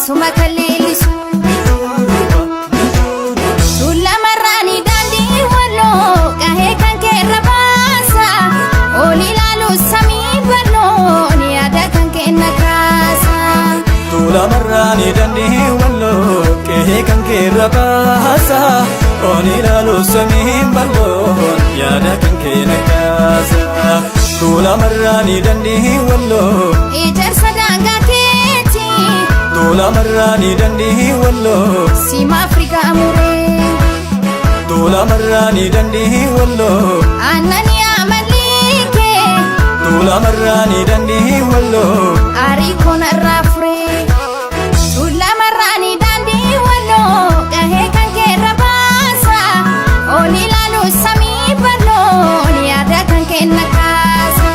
suma kalleellisu Sulla marrani dandi wallo Qahee kan keerra baasa Oli laalu samii ballo Ni yaada kan kenna kaasa Sulla marrani dandi wallo Qahee kan keerra baasa Oli laalu samii ballo Ni yaada kan kenna kaasa Sulla marrani dandi wallo Ijarsa daangaa keeti Sulla marrani dandi wallo Sima Afrikaa muree Sulla marrani dandi wallo Annani amalike Sulla marrani dandi wallo Ari kona rafre Sulla marrani dandi wallo Qahee kan keerra baasa Oli laalu samii ballo Ni yaada kan kenna kaasa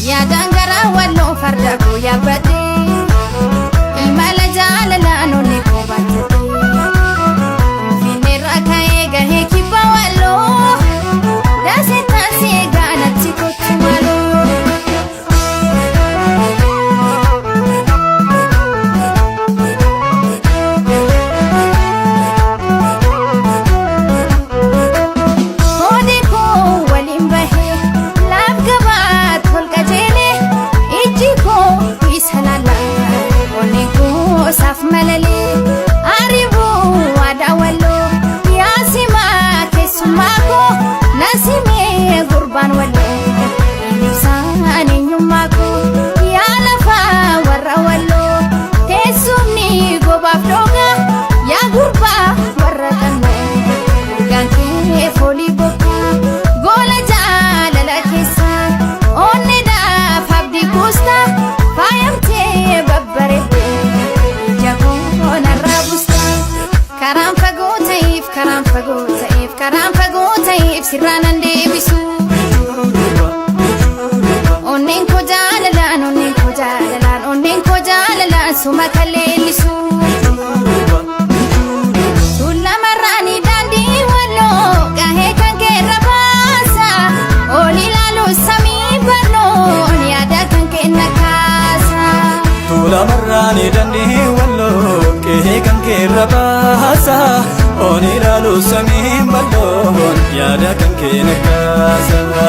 Yaadaan gara walloo farda koo yaabbate Imala jaalalaan onni koo baattate Finneerra ka'ee gahee kibba walloo Daasee taasee gaanatti kottu maloo Hoodee koo waliin bahee laaf gabaat ol qajeelee ijji koo isa laalaa onni koo saaf malalee aribuu waadaa walloo yaasimaa keessummaa koo nasimee gurbaan walloo ibsaan eenyummaa koo yaa lafaa warra walloo teessumni gobaaf dhoogaa yaa gurbaa warra qannoo urgaan kee foolii bokkaa goola jaalala keessaa onneedhaaf abdii kuusta faayamtee babbareedde ija koo narraa buusta karaan fagoo ta'eef karaan fagoo ta'eef karaan fagoo ta'eef sirraa nan deebisu onneen koo jaalalaan onneen koo jaalalaan onneen koo jaalalaan suma kalleellisu Sulla marrani dandi wallo Qahee kan keerra baasa Oli laalu samii ballo Ni yaada kan kenna kaasa Sulla marrani dandi wallo Qahee kan keerra baasa Oli laalu samii ballo Ni yaada kan kenna kaasa